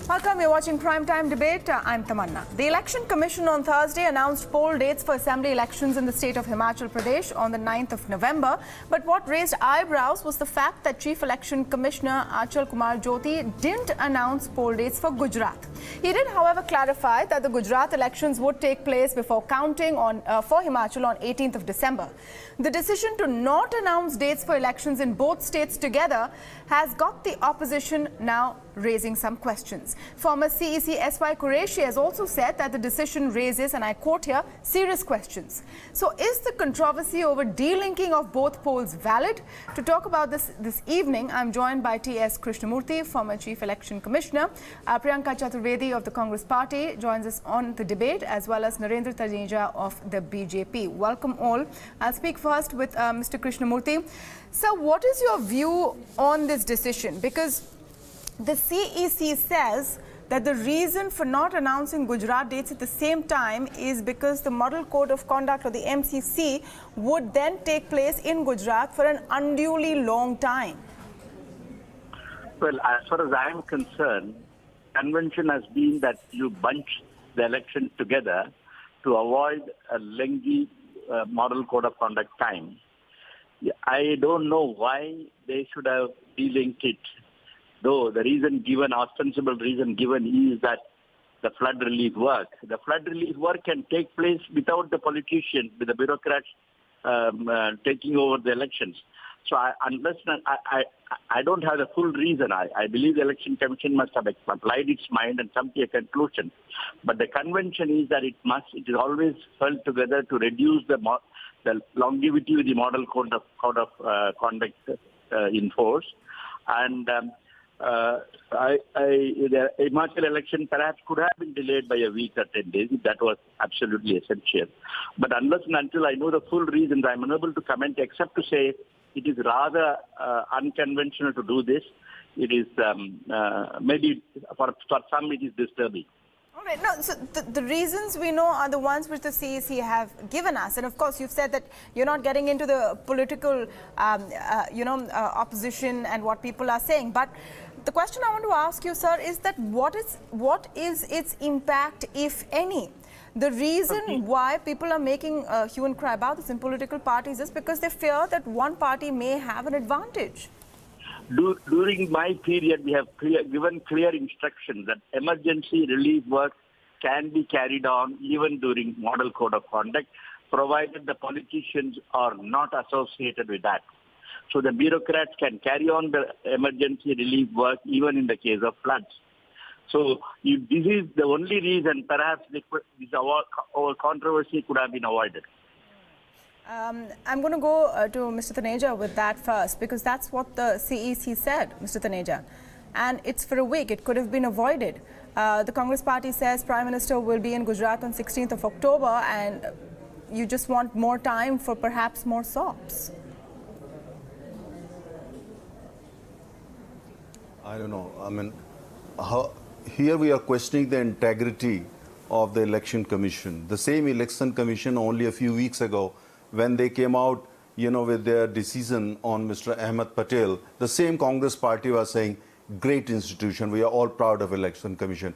Welcome, you're watching Primetime Debate. I'm Tamanna. The Election Commission on Thursday announced poll dates for assembly elections in the state of Himachal Pradesh on the 9th of November. But what raised eyebrows was the fact that Chief Election Commissioner Achal Kumar Jyoti didn't announce poll dates for Gujarat. He did, however, clarify that the Gujarat elections would take place before counting for Himachal on 18th of December. The decision to not announce dates for elections in both states together has got the opposition now raising some questions. Former CEC S.Y. Qureshi has also said that the decision raises, and I quote here, serious questions. So is the controversy over delinking of both polls valid? To talk about this evening, I'm joined by T.S. Krishnamurthy, former Chief Election Commissioner. Priyanka Chaturvedi of the Congress Party joins us on the debate, as well as Narendra Taneja of the BJP. Welcome all. I'll speak first with Mr. Krishnamurthy. Sir, what is your view on this decision? Because the CEC says that the reason for not announcing Gujarat dates at the same time is because the Model Code of Conduct, or the MCC, would then take place in Gujarat for an unduly long time. Well, as far as I am concerned, convention has been that you bunch the elections together to avoid a lengthy Model Code of Conduct time. I don't know why they should have delinked it. Though the reason given, ostensible reason given, is that the flood relief work. The flood relief work can take place without the politicians, with the bureaucrats taking over the elections. So I don't have the full reason. I believe the Election Commission must have applied its mind and come to a conclusion. But the convention is that it is always held together to reduce the longevity of the Model Code of Conduct in force. And the Himachal election perhaps could have been delayed by a week or 10 days if that was absolutely essential. But unless and until I know the full reasons, I'm unable to comment except to say it is rather unconventional to do this. It is maybe for some it is disturbing. All right. No, so the reasons we know are the ones which the CEC have given us. And of course, you've said that you're not getting into the political, opposition and what people are saying. But the question I want to ask you, sir, is that what is its impact, if any? The reason why people are making hue and cry about this in political parties is because they fear that one party may have an advantage. During my period, we have given clear instructions that emergency relief work can be carried on even during Model Code of Conduct, provided the politicians are not associated with that. So the bureaucrats can carry on the emergency relief work even in the case of floods. So if this is the only reason, perhaps our controversy could have been avoided. I'm going to go to Mr. Taneja with that first, because that's what the CEC said, Mr. Taneja. And it's for a week. It could have been avoided. The Congress Party says Prime Minister will be in Gujarat on 16th of October, and you just want more time for perhaps more SOPs. I don't know. I mean, here we are questioning the integrity of the Election Commission. The same Election Commission only a few weeks ago, when they came out, with their decision on Mr. Ahmed Patel, the same Congress Party was saying, great institution, we are all proud of Election Commission.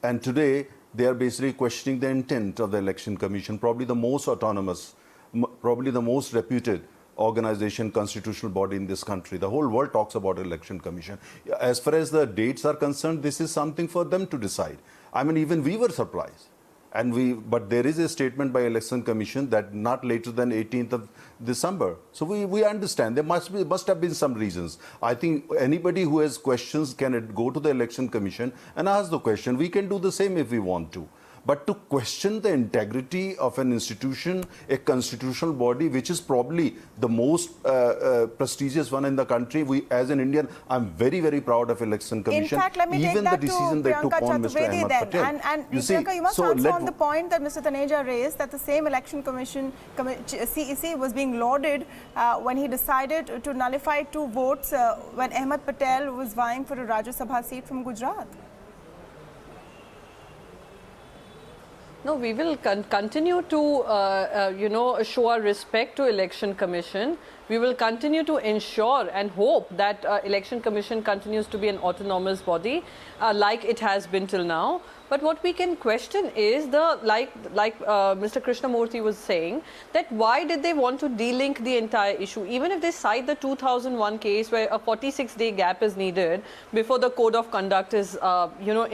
And today, they are basically questioning the intent of the Election Commission, probably the most autonomous, probably the most reputed organization, constitutional body in this country. The whole world talks about Election Commission. As far as the dates are concerned, this is something for them to decide. I mean, even we were surprised. But there is a statement by Election Commission that not later than 18th of December. So we understand there must have been some reasons. I think anybody who has questions can go to the Election Commission and ask the question. We can do the same if we want to. But to question the integrity of an institution, a constitutional body, which is probably the most prestigious one in the country, as an Indian, I'm very, very proud of Election Commission. In fact, let me take that to Priyanka Chaturvedi then. Patel. And Priyanka, you must answer on the point that Mr. Taneja raised, that the same Election Commission, CEC, was being lauded when he decided to nullify 2 votes when Ahmed Patel was vying for a Rajya Sabha seat from Gujarat. No, we will continue to, show our respect to Election Commission. We will continue to ensure and hope that Election Commission continues to be an autonomous body like it has been till now. But what we can question is like Mr. Krishnamurthy was saying, that why did they want to delink the entire issue? Even if they cite the 2001 case where a 46-day gap is needed before the code of conduct is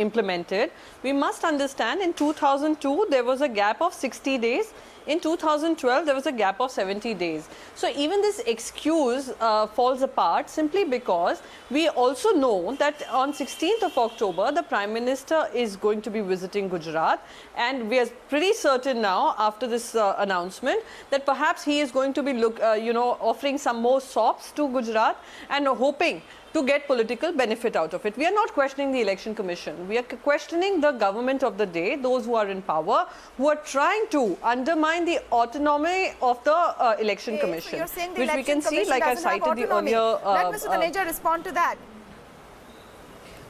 implemented, we must understand in 2002 there was a gap of 60 days. In 2012, there was a gap of 70 days. So even this excuse falls apart simply because we also know that on 16th of October, the Prime Minister is going to be visiting Gujarat, and we are pretty certain now after this announcement that perhaps he is going to be offering some more sops to Gujarat and hoping to get political benefit out of it. We are not questioning the Election Commission. We are questioning the government of the day, those who are in power, who are trying to undermine the autonomy of the Election Commission, so you're saying the which we Election can see, Commission like I doesn't have cited the autonomy. earlier. Let Mr. Taneja respond to that.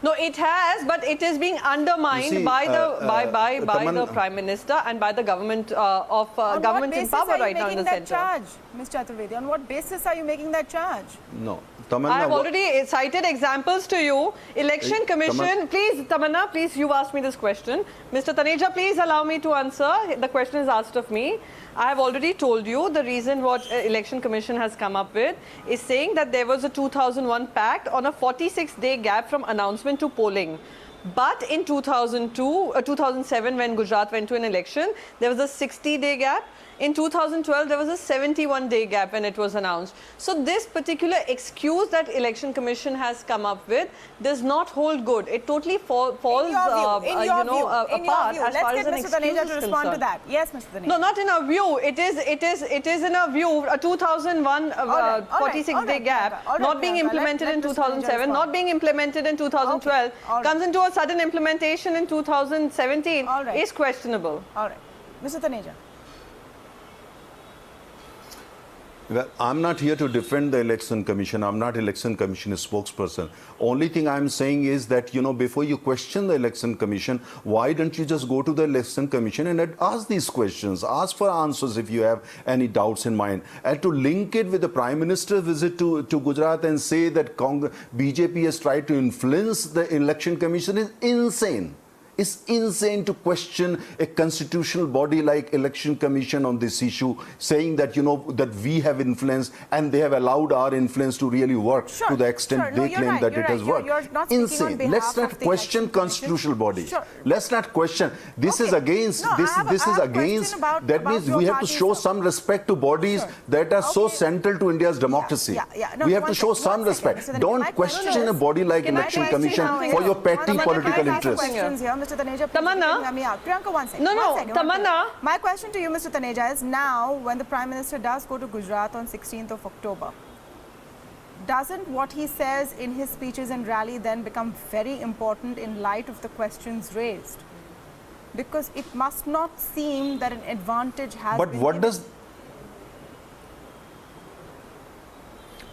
No, it has, but it is being undermined by the Prime Minister and by the government government in power right now in the centre. On what basis are you making that charge, Ms. Chaturvedi? On what basis are you making that charge? No. Tamanna, I have already cited examples to you. Election Commission, please, Tamanna, please, you asked me this question. Mr. Taneja, please allow me to answer. The question is asked of me. I have already told you the reason what Election Commission has come up with is saying that there was a 2001 pact on a 46-day gap from announcement to polling. But in 2007, when Gujarat went to an election, there was a 60-day gap. In 2012, there was a 71-day gap when it was announced. So this particular excuse that Election Commission has come up with does not hold good. It totally falls apart as far as an excuse is concerned. Let's get Mr. Taneja to respond to that. Yes, Mr. Taneja. No, not in our view. It is in our view a 2001 46-day gap not being implemented in 2007, not being implemented in 2012, comes into a sudden implementation in 2017 is questionable. All right. Mr. Taneja. Well, I'm not here to defend the Election Commission. I'm not Election Commission spokesperson. Only thing I'm saying is that, before you question the Election Commission, why don't you just go to the Election Commission and ask these questions, ask for answers if you have any doubts in mind. And to link it with the Prime Minister's visit to Gujarat and say that BJP has tried to influence the Election Commission is insane. It's insane to question a constitutional body like Election Commission on this issue, saying that, that we have influence and they have allowed our influence to really work to the extent they claim that it has worked. You're not insane. Let's not question constitutional body. Let's not question. This is against, this is against, that means we have to show some respect to bodies that are so central to India's democracy. We have to show some respect. Don't question a body like Election Commission for your petty political interests. Mr. Taneja, Tamanna. Priyanka, one second. Tamanna. My question to you, Mr. Taneja, is now when the Prime Minister does go to Gujarat on 16th of October, doesn't what he says in his speeches and rally then become very important in light of the questions raised? Because it must not seem that an advantage has been given.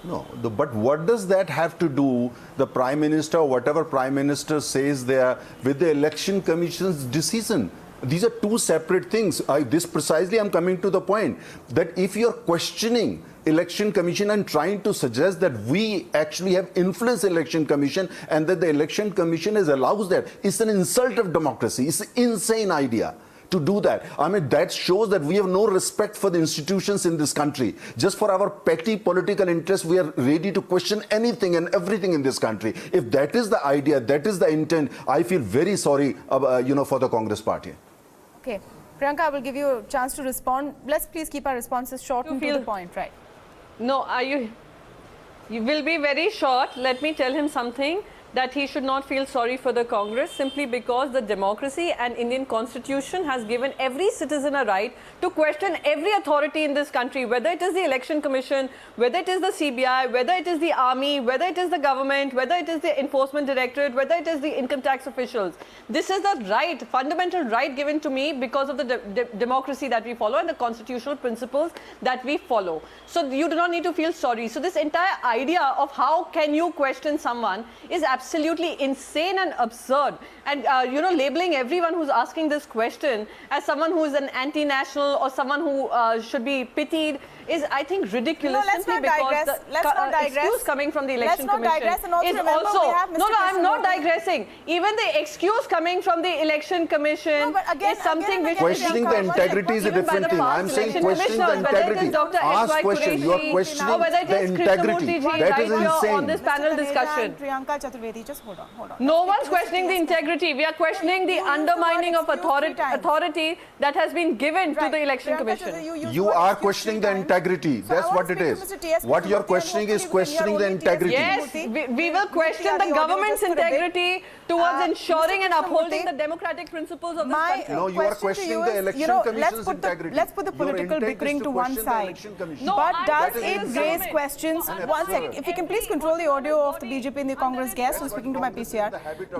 No, but what does that have to do, the Prime Minister or whatever Prime Minister says there, with the Election Commission's decision? These are two separate things. This precisely I'm coming to the point that if you're questioning Election Commission and trying to suggest that we actually have influenced Election Commission and that the Election Commission allows that, it's an insult of democracy. It's an insane idea to do that. I mean, that shows that we have no respect for the institutions in this country. Just for our petty political interests, we are ready to question anything and everything in this country. If that is the idea, that is the intent, I feel very sorry, for the Congress party. Okay. Priyanka, I will give you a chance to respond. Let's please keep our responses short and to the point, right? No, you will be very short. Let me tell him something, that he should not feel sorry for the Congress simply because the democracy and Indian Constitution has given every citizen a right to question every authority in this country, whether it is the Election Commission, whether it is the CBI, whether it is the army, whether it is the government, whether it is the Enforcement Directorate, whether it is the income tax officials. This is the right, fundamental right given to me because of the democracy that we follow and the constitutional principles that we follow. So you do not need to feel sorry. So this entire idea of how can you question someone is absolutely insane and absurd. And, labeling everyone who's asking this question as someone who is an anti-national or someone who should be pitied is, I think, ridiculous. No, let's simply not because digress. the Let's not digress. excuse coming from the Election Let's not Commission digress, and also is remember also... we have Mr. No, I'm not Krishnamurthy. digressing. Even the excuse coming from the Election Commission No, but again, is something which Questioning the integrity is a Given by different the thing. past I'm saying election questioning the commissioners, whether it is integrity. Dr. Ask S.Y. question. You are Qureshi, questioning or whether it the is integrity. Krishnamurthy ji That right is here on insane. this panel Mr. Taneja discussion. and Priyanka Chaturvedi, just hold on. No Let's one's speak to Mr. questioning the TS. integrity. We are questioning the You used the word undermining of excuse 3 times. authority that has been given to Right. the Election Priyanka Commission. Chaturvedi, used You the word are excuse questioning 3 the times. integrity. So I That's want what to it speak is. to Mr. TS What you are Krishnamurthy, questioning and is hopefully we can questioning the hear only TS integrity. Yes, Krishnamurthy. we will question the the audio government's just for a bit. integrity towards ensuring Mr. and upholding Krishnamurthy, the democratic principles of this My country. No, you are question to questioning you the is, Election Commission's let's integrity. put the Your political intent is bickering to to one question the side. Election Commission. No, But I does That is it insane. raise questions? One second, if you can please control the audio of the BJP and the Congress guest who's speaking to my PCR.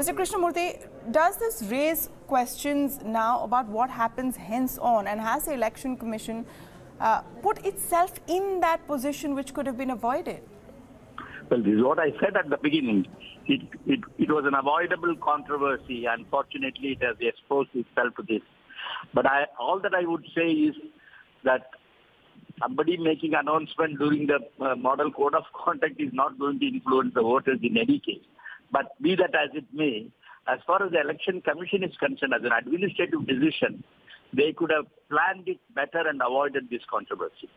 Mr. Krishnamurthy, does this raise questions now about what happens hence on, and has the Election Commission put itself in that position which could have been avoided? Well, this is what I said at the beginning. It was an avoidable controversy. Unfortunately, it has exposed itself to this. But all that I would say is that somebody making announcement during the model code of conduct is not going to influence the voters in any case. But be that as it may, as far as the Election Commission is concerned, as an administrative decision, they could have planned it better and avoided this controversy.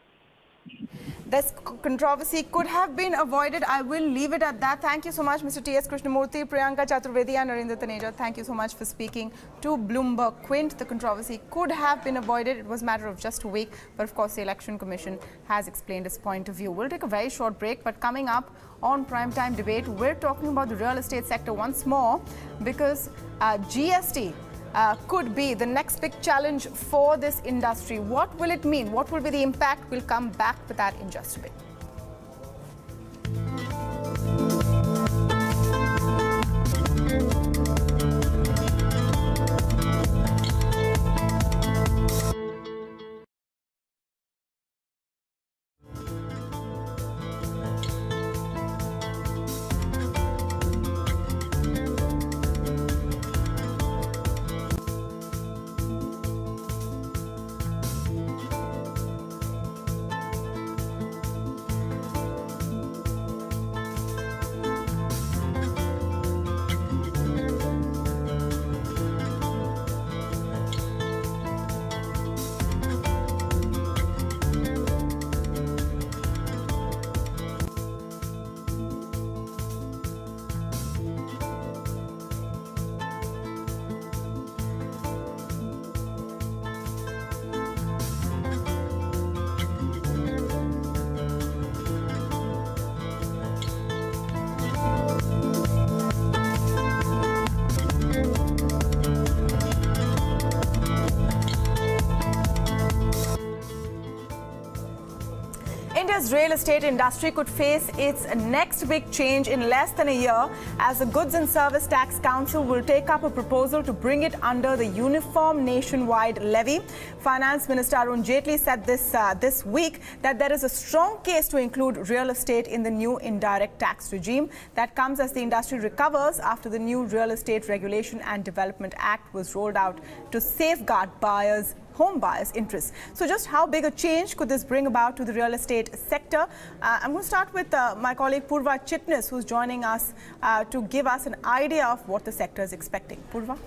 This controversy could have been avoided. I will leave it at that. Thank you so much, Mr. T.S. Krishnamurthy, Priyanka Chaturvedi and Narendra Taneja. Thank you so much for speaking to Bloomberg Quint. The controversy could have been avoided. It was a matter of just a week. But of course, the Election Commission has explained its point of view. We'll take a very short break. But coming up on Primetime Debate, we're talking about the real estate sector once more because GST could be the next big challenge for this industry. What will it mean? What will be the impact? We'll come back with that in just a bit. India's real estate industry could face its next big change in less than a year as the Goods and Service Tax Council will take up a proposal to bring it under the Uniform Nationwide Levy. Finance Minister Arun Jaitley said this week that there is a strong case to include real estate in the new indirect tax regime. That comes as the industry recovers after the new Real Estate Regulation and Development Act was rolled out to safeguard home buyers' interests. So just how big a change could this bring about to the real estate sector? I'm going to start with my colleague Purva Chitnis, who's joining us to give us an idea of what the sector is expecting. Purva?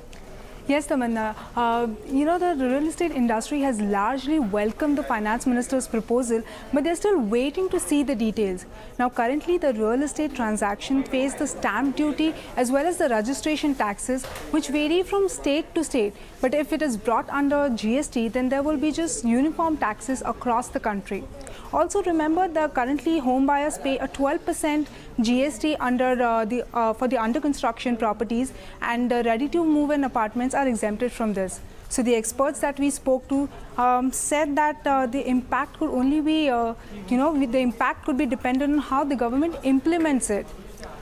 Yes, Tamanna. The real estate industry has largely welcomed the finance minister's proposal, but they're still waiting to see the details. Now, currently, the real estate transaction pays the stamp duty as well as the registration taxes, which vary from state to state. But if it is brought under GST, then there will be just uniform taxes across the country. Also, remember that currently home buyers pay a 12% GST for the under construction properties, and ready-to-move-in apartments are exempted from this. So the experts that we spoke to said that the impact could only be, the impact could be dependent on how the government implements it.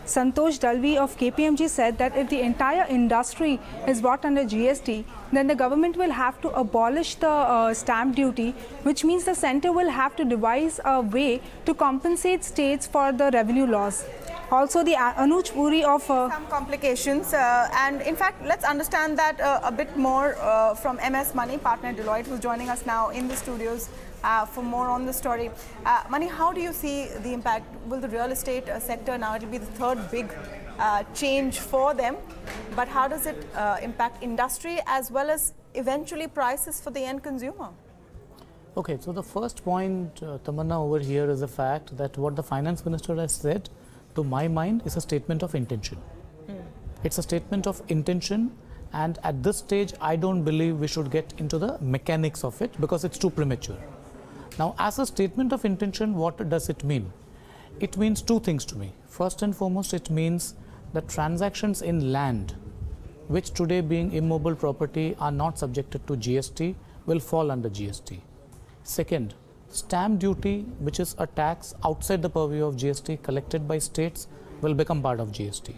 Santosh Dalvi of KPMG said that if the entire industry is brought under GST, then the government will have to abolish the stamp duty, which means the centre will have to devise a way to compensate states for the revenue loss. Also, the Anuj Puri of Some complications, and in fact, let's understand that a bit more from MS Money, partner Deloitte, who's joining us now in the studios for more on the story. Mani, how do you see the impact? Will the real estate sector now, it'll be the third big change for them, but how does it impact industry as well as eventually prices for the end consumer? Okay, so the first point, Tamanna, over here is the fact that what the finance minister has said, to my mind, is a statement of intention. It's a statement of intention, and at this stage, I don't believe we should get into the mechanics of it because it's too premature. Now, as a statement of intention, what does it mean? It means two things to me. First and foremost, it means that transactions in land, which today being immobile property are not subjected to GST, will fall under GST. Second, stamp duty, which is a tax outside the purview of GST collected by states, will become part of GST.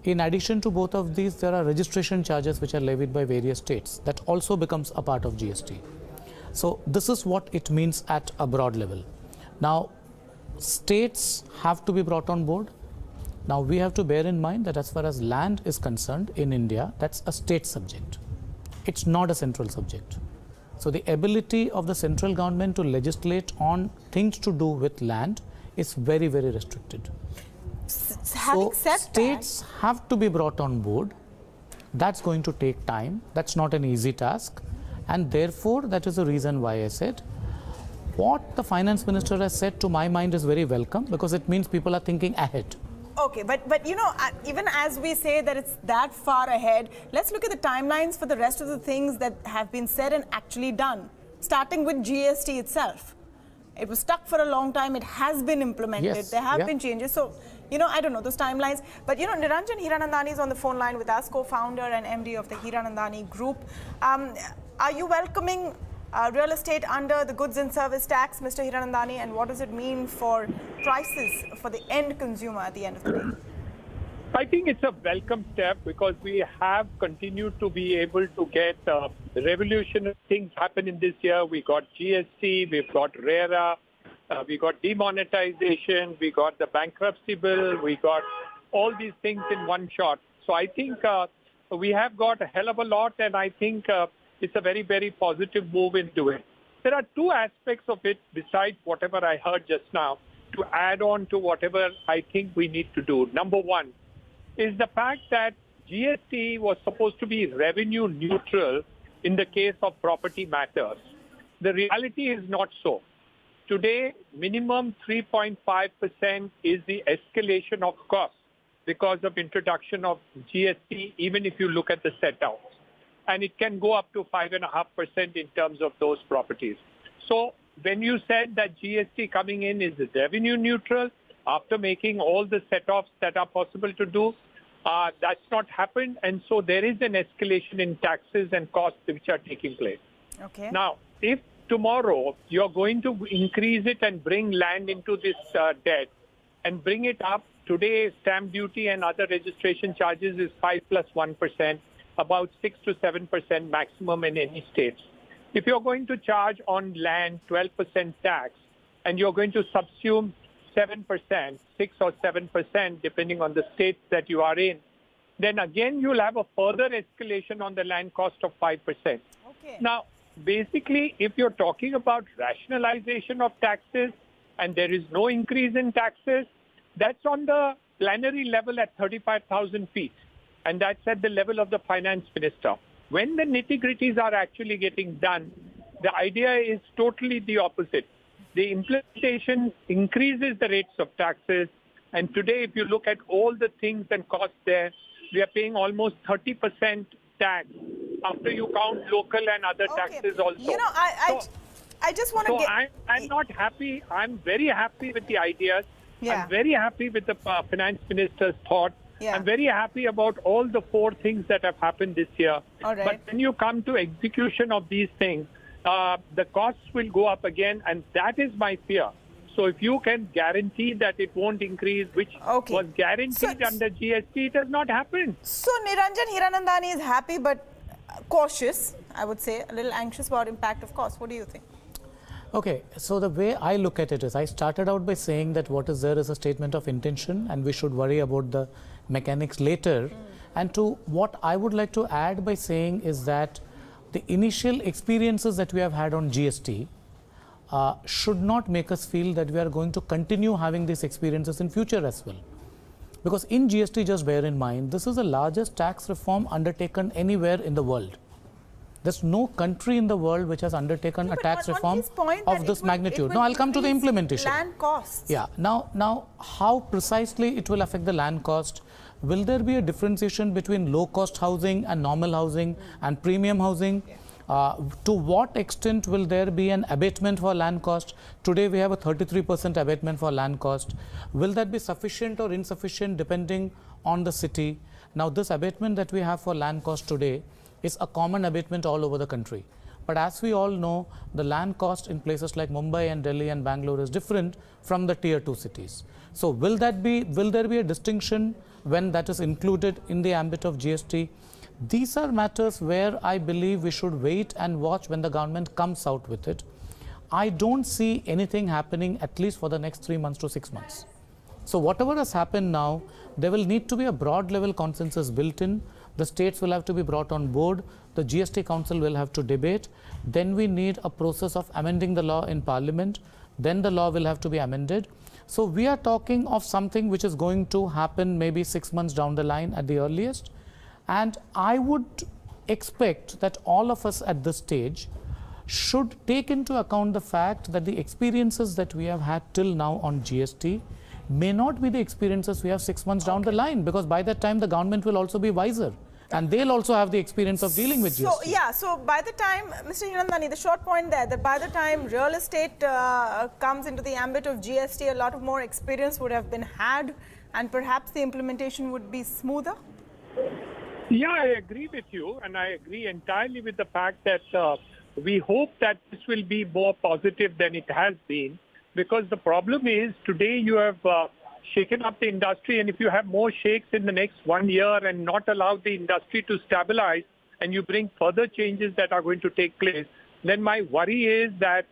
In addition to both of these, there are registration charges which are levied by various states. That also becomes a part of GST. So this is what it means at a broad level. Now, states have to be brought on board. Now, we have to bear in mind that as far as land is concerned in India, that's a state subject. It's not a central subject. So the ability of the central government to legislate on things to do with land is very, very restricted. Having So said states have to be brought on board. That's going to take time. That's not an easy task. And therefore, that is the reason why I said what the finance minister has said, to my mind, is very welcome, because it means people are thinking ahead. Okay, but you know, even as we say that it's that far ahead, let's look at the timelines for the rest of the things that have been said and actually done, starting with GST itself. It was stuck for a long time. It has been implemented. Yes, There have yeah. been changes. So, you know, I don't know those timelines. But, you know, Niranjan Hiranandani is on the phone line with us, co-founder and MD of the Hiranandani Group. Are you welcoming real estate under the goods and service tax, Mr. Hiranandani, and what does it mean for prices for the end consumer at the end of the day? I think it's a welcome step because we have continued to be able to get revolutionary things happen in this year. We got GST, we've got RERA, we got demonetization, we got the bankruptcy bill, we got all these things in one shot. So I think we have got a hell of a lot, and I think it's a very, very positive move into it. There are two aspects of it besides whatever I heard just now to add on to whatever I think we need to do. Number one is the fact that GST was supposed to be revenue neutral in the case of property matters. The reality is not so. Today, minimum 3.5% is the escalation of costs because of introduction of GST, even if you look at the set-outs. And it can go up to 5.5% in terms of those properties. So when you said that GST coming in is revenue neutral, after making all the set-offs that are possible to do, that's not happened. And so there is an escalation in taxes and costs which are taking place. Okay. Now, if tomorrow you're going to increase it and bring land into this debt and bring it up, today stamp duty and other registration charges is 5 plus 1%, about 6 to 7% maximum in any state. If you're going to charge on land 12% tax and you're going to subsume 7%, 6 or 7%, depending on the states that you are in, then again you'll have a further escalation on the land cost of 5%. Okay. Now, basically, if you're talking about rationalization of taxes and there is no increase in taxes, that's on the plenary level at 35,000 feet. And that's at the level of the finance minister. When the nitty-gritties are actually getting done, the idea is totally the opposite. The implementation increases the rates of taxes. And today, if you look at all the things and costs there, we are paying almost 30% tax after you count local and other taxes also. You know, I just want to So get... I'm not happy. I'm very happy with the ideas. Yeah. I'm very happy with the finance minister's thought. Yeah. I'm very happy about all the 4 things that have happened this year. All right. But when you come to execution of these things, the costs will go up again, and that is my fear. So if you can guarantee that it won't increase, which was guaranteed under GST, it has not happened. So Niranjan Hiranandani is happy but cautious, I would say, a little anxious about impact of cost. What do you think? Okay, so the way I look at it is, I started out by saying that what is there is a statement of intention and we should worry about the mechanics later. And to what I would like to add by saying is that the initial experiences that we have had on GST should not make us feel that we are going to continue having these experiences in future as well. Because in GST, just bear in mind, this is the largest tax reform undertaken anywhere in the world. There's no country in the world which has undertaken a tax reform of this magnitude. Now, I'll come to the implementation. Land costs. Yeah. Now, how precisely it will affect the land cost? Will there be a differentiation between low-cost housing and normal housing and premium housing? To what extent will there be an abatement for land cost? Today, we have a 33% abatement for land cost. Will that be sufficient or insufficient depending on the city? Now, this abatement that we have for land cost today is a common abatement all over the country. But as we all know, the land cost in places like Mumbai and Delhi and Bangalore is different from the tier 2 cities. So will there be a distinction when that is included in the ambit of GST? These are matters where I believe we should wait and watch when the government comes out with it. I don't see anything happening at least for the next 3 months to 6 months. So whatever has happened now, there will need to be a broad level consensus built in. The states will have to be brought on board. The GST Council will have to debate. Then we need a process of amending the law in Parliament. Then the law will have to be amended. So we are talking of something which is going to happen maybe 6 months down the line at the earliest. And I would expect that all of us at this stage should take into account the fact that the experiences that we have had till now on GST may not be the experiences we have 6 months down the line, because by that time the government will also be wiser and they'll also have the experience of dealing with GST. So by the time, Mr. Hiranandani, the short point there, that by the time real estate comes into the ambit of GST, a lot of more experience would have been had and perhaps the implementation would be smoother? Yeah, I agree with you, and I agree entirely with the fact that we hope that this will be more positive than it has been. Because the problem is, today you have shaken up the industry, and if you have more shakes in the next 1 year and not allow the industry to stabilize, and you bring further changes that are going to take place, then my worry is that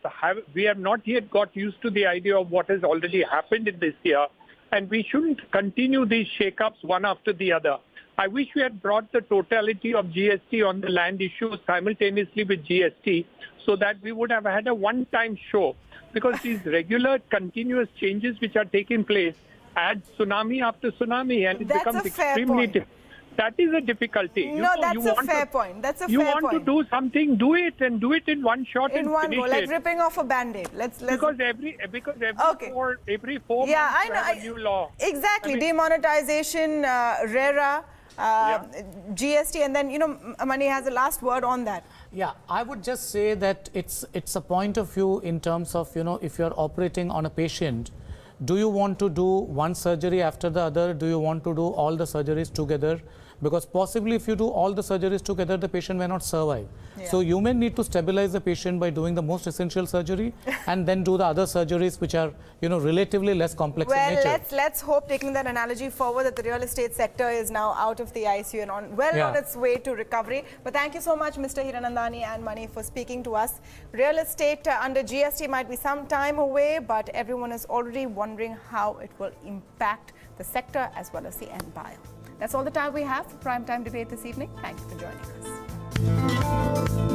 we have not yet got used to the idea of what has already happened in this year, and we shouldn't continue these shake-ups one after the other. I wish we had brought the totality of GST on the land issue simultaneously with GST, so that we would have had a one-time show. Because these regular continuous changes which are taking place add tsunami after tsunami, and it becomes extremely difficult. That is a difficulty. That's a fair point. That's a fair point. You want to do something, do it, and do it in one shot and one finish go, like ripping off a band-aid. Because every four yeah, months we have a new law. Exactly. Demonetization, RERA, GST, and then, money has a last word on that. Yeah, I would just say that it's a point of view in terms of, if you're operating on a patient, do you want to do one surgery after the other? Do you want to do all the surgeries together? Because possibly if you do all the surgeries together, the patient may not survive. Yeah. So you may need to stabilize the patient by doing the most essential surgery and then do the other surgeries which are, relatively less complex in nature. Well, let's hope, taking that analogy forward, that the real estate sector is now out of the ICU and on its way to recovery. But thank you so much, Mr. Hiranandani and Mani, for speaking to us. Real estate under GST might be some time away, but everyone is already wondering how it will impact the sector as well as the empire. That's all the time we have for Primetime Debate this evening. Thank you for joining us.